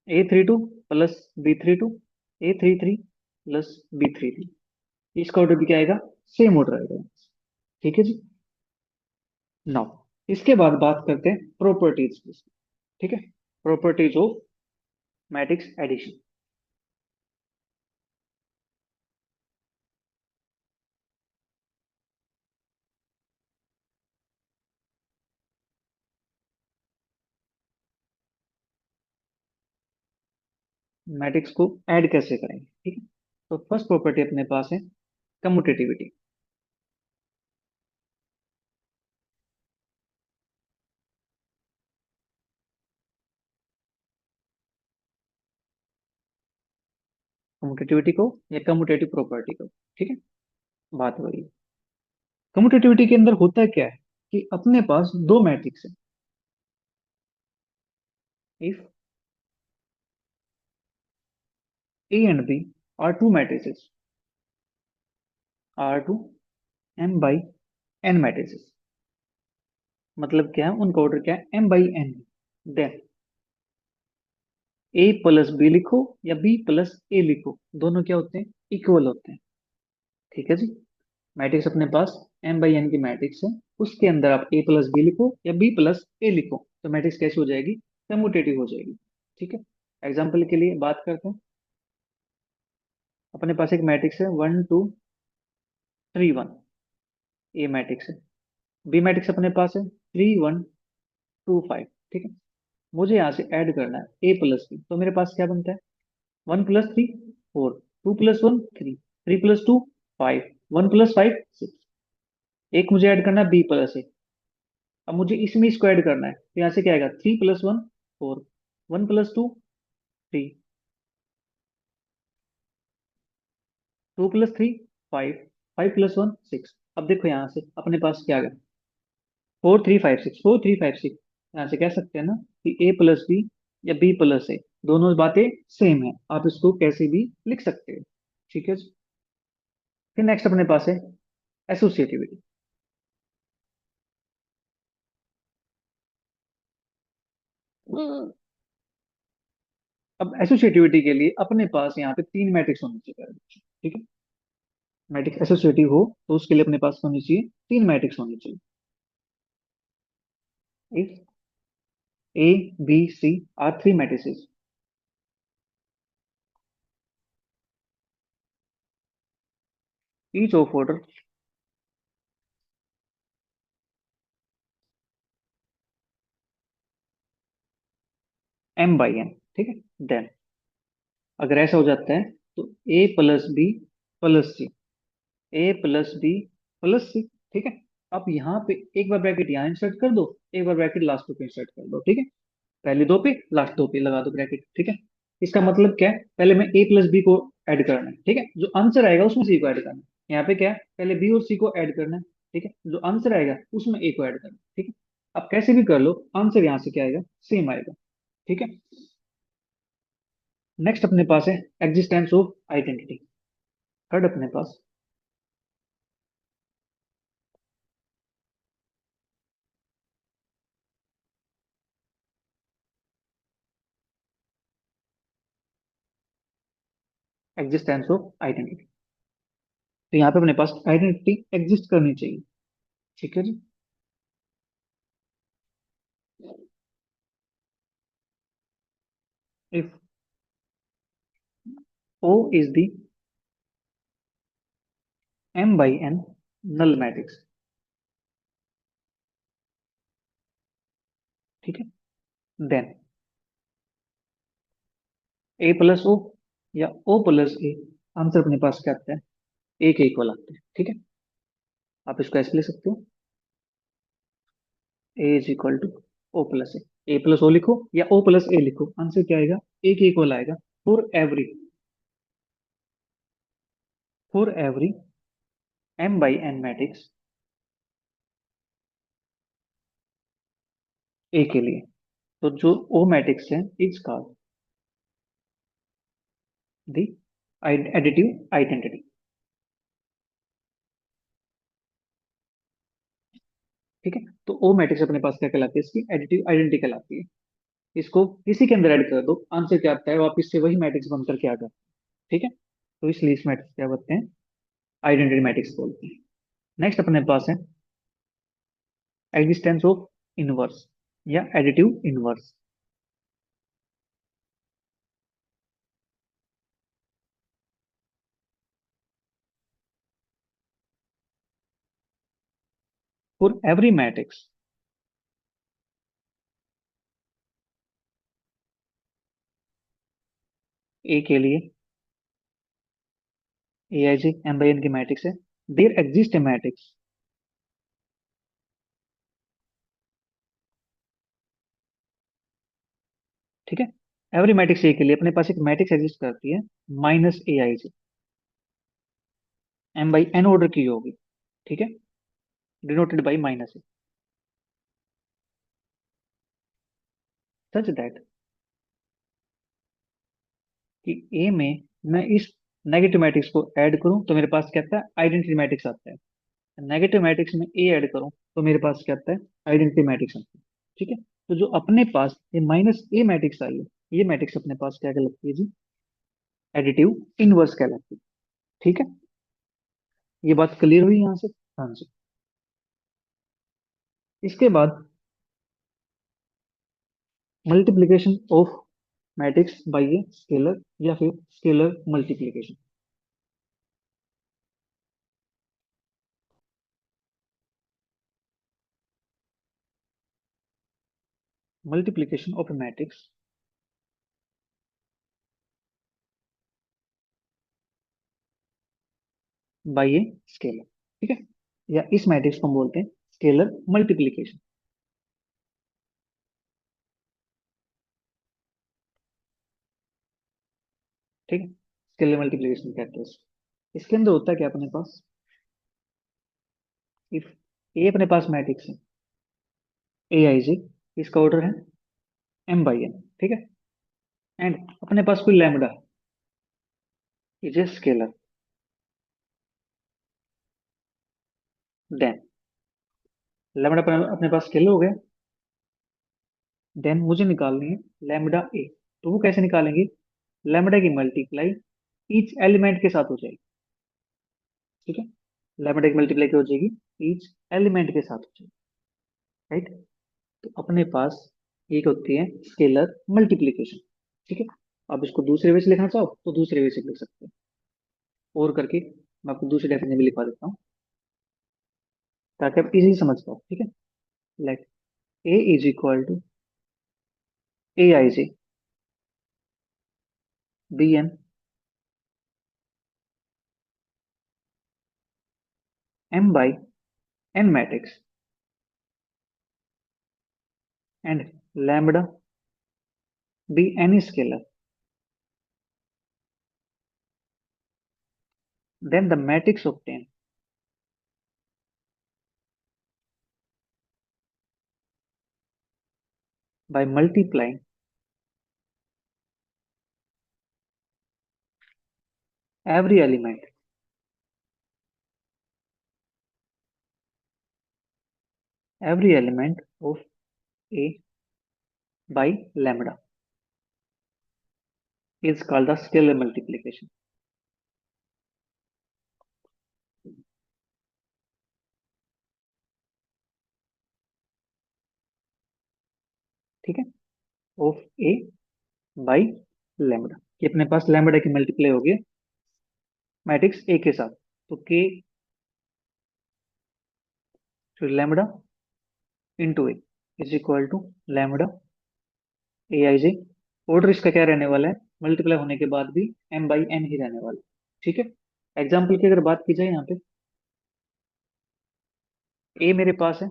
A32 plus B32, A33 plus B33। इसका ऑर्डर भी क्या आएगा? सेम ऑर्डर आएगा। ठीक है जी। नाउ इसके बाद बात करते हैं प्रॉपर्टीज की। ठीक है, properties of matrix addition. Matrix को ऐड कैसे करेंगे? ठीक है, तो फर्स्ट प्रॉपर्टी अपने पास है कम्यूटेटिविटी। कम्यूटेटिविटी को या कम्यूटेटिव प्रॉपर्टी को, ठीक है, बात वही है। कम्यूटेटिविटी के अंदर होता क्या है कि अपने पास दो मैट्रिक्स है। If A and B are two matrices, R2 M/N matrices, मतलब क्या है? उनका ऑर्डर क्या है? M/N। देन A+B लिखो या B+A लिखो, दोनों क्या होते हैं? इक्वल होते हैं। ठीक है जी। मैट्रिक्स अपने पास M/N की मैट्रिक्स है, उसके अंदर आप A+B लिखो या B+A लिखो, तो मैट्रिक्स कैसी हो जाएगी? कम्यूटेटिव हो जाएगी। ठीक है, एग्जाम्पल के लिए बात करते हैं। अपने पास एक मैट्रिक्स है 1 2 3 1, ए मैट्रिक्स है। बी मैट्रिक्स अपने पास है 3 1 2 5। ठीक है, मुझे यहाँ से ऐड करना है A+B, तो मेरे पास क्या बनता है? 1+3 4, 2+1 3, 3+2 5, 1+5 6। एक मुझे ऐड करना है B+A। अब मुझे इसमें इसको ऐड करना है, तो यहाँ से क्या आएगा? 3+1 4, 1+2 3, 2+3 5, 5+1 6। अब देखो यहाँ से अपने पास क्या आ गया? 4 3 5 6, 4 3 5 6। यहाँ से कह सकते हैं ना कि A+B या B+A, दोनों बातें सेम है, आप इसको कैसे भी लिख सकते हो। ठीक है जी? फिर नेक्स्ट अपने पास है एसोसिएटिविटी। अब एसोसिएटिविटी के लिए अपने पास यहाँ पे तीन मैट्रिक्स होने चाहिए। ठीक है, मैट्रिक्स एसोसिएटिव हो तो उसके लिए अपने पास होनी चाहिए तीन मैट्रिक्स होनी चाहिए। If A B C are three matrices, each of order M/N। ठीक है, देन अगर ऐसा हो जाता है तो A+B+C, A+B+C। ठीक है, अब यहाँ पे एक बार ब्रैकेट यहाँ इंसर्ट कर दो, एक बार ब्रैकेट लास्ट पे इंसर्ट कर दो। ठीक है, पहले दो पे लास्ट दो पे लगा दो ब्रैकेट। ठीक है, इसका मतलब क्या है? पहले मैं A+B को ऐड करना है। ठीक है, जो आंसर आएगा उसमें C को ऐड करना है। यहाँ पे क्या है? पहले B और C को ऐड करना है। ठीक है, जो आंसर आएगा उसमें A को ऐड करना है। ठीक है, अब कैसे भी कर लो, आंसर यहाँ से क्या आएगा? सेम आएगा। ठीक है, नेक्स्ट अपने पास है एग्जिस्टेंस ऑफ आइडेंटिटी। थर्ड अपने पास एग्जिस्टेंस ऑफ आइडेंटिटी, तो यहाँ पे अपने पास आइडेंटिटी एग्जिस्ट करनी चाहिए। ठीक है जी। If O is the M/N null matrix. ठीक है। देन A+O या O+A, आंसर अपने पास क्या आता है? ए के इक्वल आता है। ठीक है। आप इसको ऐसे ले सकते हो, A = O+A। A+O लिखो या O+A लिखो, आंसर क्या आएगा? ए के इक्वल आएगा। For every M/N matrix A के लिए, तो जो ओ मैट्रिक्स है is called the additive identity. ठीक है। तो ओ मैट्रिक्स अपने पास क्या कहलाती है? इसकी एडिटिव आइडेंटिटी कहलाती है। इसको किसी के अंदर ऐड कर दो, आंसर क्या आता है? वापिस से वही मैट्रिक्स बनकर क्या आता है। ठीक है। तो इसलिए इस मैट्रिक्स क्या बोलते हैं? आइडेंटिटी मैट्रिक्स बोलते हैं। नेक्स्ट अपने पास है एग्जिस्टेंस ऑफ इनवर्स या additive inverse. For every matrix A के लिए, A i j M/n की मैट्रिक्स है, देयर एग्जिस्ट ए मैट्रिक्स। ठीक है। एवरी मैट्रिक्स ए के लिए अपने पास एक मैट्रिक्स एग्जिस्ट करती है, -Aij, M/n ऑर्डर की होगी। ठीक है। Denoted by -A, such that कि ए में मैं इस नेगेटिव मैट्रिक्स को ऐड करूं तो मेरे पास क्या आता है? आइडेंटिटी मैट्रिक्स आता है। नेगेटिव मैट्रिक्स में ए ऐड करूं तो मेरे पास क्या आता है? आइडेंटिटी मैट्रिक्स आता है। ठीक है। तो जो अपने पास ये -A मैट्रिक्स आई है, ये मैट्रिक्स अपने पास क्या कहलाती है जी? एडिटिव इनवर्स कहलाती है। ठीक है। ये बात क्लियर हुई यहाँ से? हाँ जी। इसके बाद multiplication of matrix bye a scalar या फिर scalar multiplication. Multiplication of A matrix bye a scalar. ठीक है। या इस मैट्रिक्स को हम बोलते हैं स्केलर मल्टीप्लीकेशन। ठीक है। स्केलर मल्टीप्लीकेशन कहते हैं इसको। इसके अंदर होता है क्या अपने पास? इफ ए अपने पास मैट्रिक्स है A i j, इसका ऑर्डर है M/n। ठीक है। एंड अपने पास कोई lambda is a scalar, then lambda अपने पास स्केलर हो गया। देन मुझे निकालनी है लैम्बडा ए। तो वो कैसे निकालेंगे? लैम्बडा की मल्टीप्लाई ईच एलिमेंट के साथ हो जाएगी। ठीक है। लैम्बडा की मल्टीप्लाई क्या हो जाएगी? ईच एलिमेंट के साथ हो जाएगी। राइट। तो अपने पास एक होती है स्केलर मल्टीप्लीकेशन। ठीक है। आप इसको दूसरे वे से लिखना चाहो तो दूसरे वे से लिख सकते हो, और करके मैं आपको दूसरी डेफिनेशन भी लिखवा देता हूँ ताकि आप इजीली समझ पाओ। ठीक है। Let A = Aij Bn M/n matrix and lambda be any scalar, then the matrix obtained by multiplying every element every element of A by lambda is called the scalar multiplication। ठीक है। Of A by lambda, कि अपने पास lambda की multiply होगी matrix A के साथ। तो के फिर lambda into A is equal to lambda a i j. Order इसका क्या रहने वाला है, मल्टीप्लाई होने के बाद भी m बाई n ही रहने वाला है। ठीक है। एग्जाम्पल की अगर बात की जाए यहाँ पे, ए मेरे पास है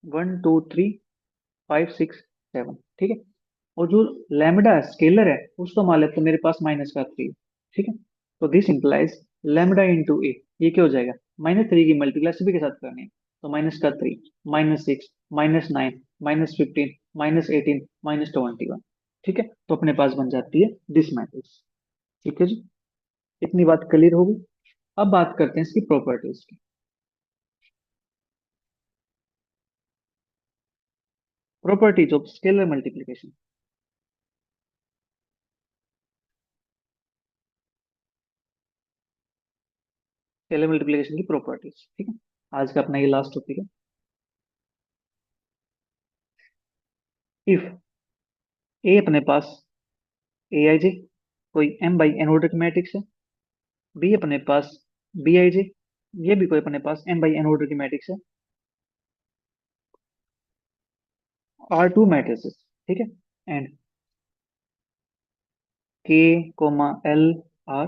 1 2 3 5 6 7, ठीक है। और जो लैम्बडा स्केलर है उसको मान लेते हैं मेरे पास -3 है। ठीक है। तो दिस इंप्लाइज लैम्बडा इंटू ए, ये क्या हो जाएगा, -3 की मल्टीप्लाई सभी के साथ करनी है। तो -3, -6, -9, -15, -18, -21। ठीक है। तो अपने पास बन जाती है दिस मैट्रिक्स। ठीक है जी। इतनी बात क्लियर होगी। अब बात करते हैं इसकी प्रॉपर्टीज की। Properties of scalar multiplication. Scalar multiplication की प्रॉपर्टीज, ठीक है। आज का अपना ये लास्ट टॉपिक है। इफ ए अपने पास ए आई जे कोई m बाई एन ऑर्डर की मैट्रिक्स है, बी अपने पास बी आई जे, ये भी कोई अपने पास m बाई एन ऑर्डर की मैट्रिक्स है, आर टू मैट्रिसेस, ठीक है। And k comma l are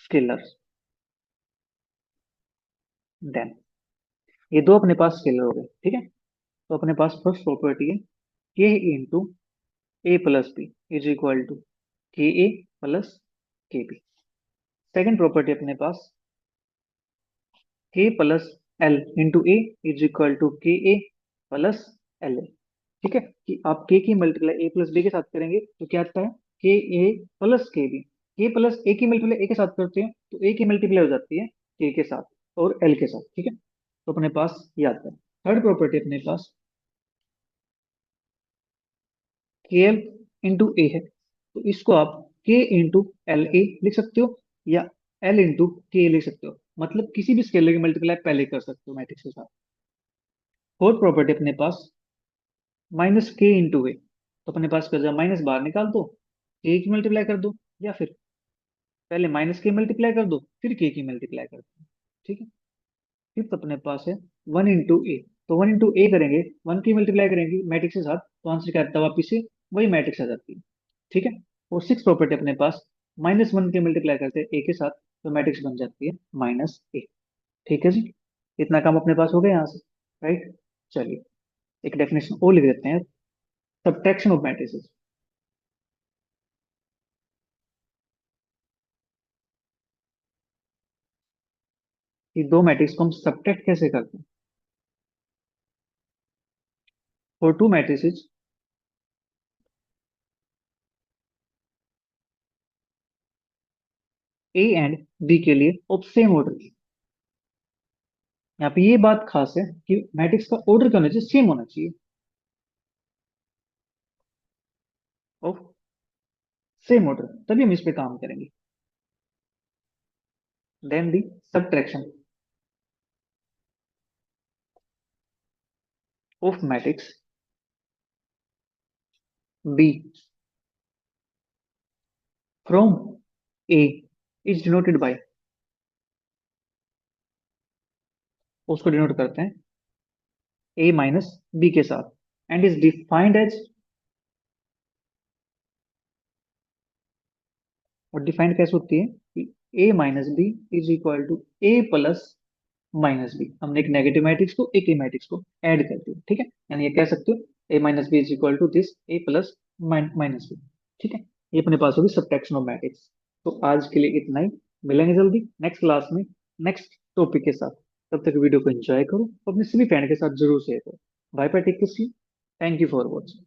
scalars, then ये दो अपने पास स्केलर हो गए। ठीक है। तो अपने पास फर्स्ट प्रॉपर्टी है k into A plus B is equal to k A plus k B. Second property अपने पास k plus l into A is equal to k A plus L A. ठीक है। कि आप के की मल्टीप्लाई ए plus B के साथ करेंगे तो क्या आता है, के ए प्लस के बी। के प्लस ए की मल्टीप्लाई ए के साथ करते हैं तो ए की मल्टीप्लाई हो जाती है के साथ और एल के साथ। ठीक है। तो अपने पास ये आता है। थर्ड प्रॉपर्टी अपने पास के एल इंटू ए है, तो इसको आप के इंटू एल ए लिख सकते हो या एल इंटू के लिख सकते हो, मतलब किसी भी स्केलर की मल्टीप्लाई पहले कर सकते हो मैट्रिक्स के साथ। फोर्थ प्रॉपर्टी अपने पास माइनस के इंटू ए, तो अपने पास कर जाओ माइनस बाहर निकाल दो, के की मल्टीप्लाई कर दो, या फिर पहले माइनस के मल्टीप्लाई कर दो फिर के की मल्टीप्लाई कर दो। ठीक है। फिफ्थ अपने पास है वन इंटू ए, तो वन इंटू ए करेंगे, वन की मल्टीप्लाई करेंगे मैट्रिक्स के साथ तो आंसर क्या आता है, वापिस से वही मैट्रिक्स आ जाती है। ठीक है। और सिक्स प्रॉपर्टी अपने पास -1 की मल्टीप्लाई करते हैं ए के साथ तो मैट्रिक्स बन जाती है -a। ठीक है जी। इतना काम अपने पास हो गया यहाँ से, राइट। चलिए एक डेफिनेशन और लिख देते हैं, सब्ट्रैक्शन ऑफ मैट्रिसेस। ये दो मैट्रिक्स को हम सब्ट्रैक्ट कैसे करते हैं। For two matrices A and B के लिए ऑफ सेम ऑर्डर की, यहाँ पे ये बात खास है कि मैट्रिक्स का ऑर्डर क्या होना चाहिए, सेम होना चाहिए, ऑफ सेम ऑर्डर, तभी हम इस पे काम करेंगे। Then the subtraction of matrix B from A is denoted by, उसको डिनोट करते हैं ए माइनस बी के साथ, एंड इज डिफाइंड एज, और डिफाइंड कैसे होती है कि A minus B is equal to A plus minus B. हमने एक नेगेटिव मैट्रिक्स को एक ही मैट्रिक्स को ऐड कर दिया। ठीक है। यानी ये कह सकते हो A minus B is equal to this A plus minus B. ठीक है। ये अपने पास होगी सब्ट्रैक्शन ऑफ मैट्रिक्स। तो आज के लिए इतना ही, मिलेंगे जल्दी नेक्स्ट क्लास में नेक्स्ट टॉपिक के साथ। तब तक वीडियो को एंजॉय करो और अपने सभी फ्रेंड के साथ जरूर शेयर करो। Bye bye, take care, thank you for watching.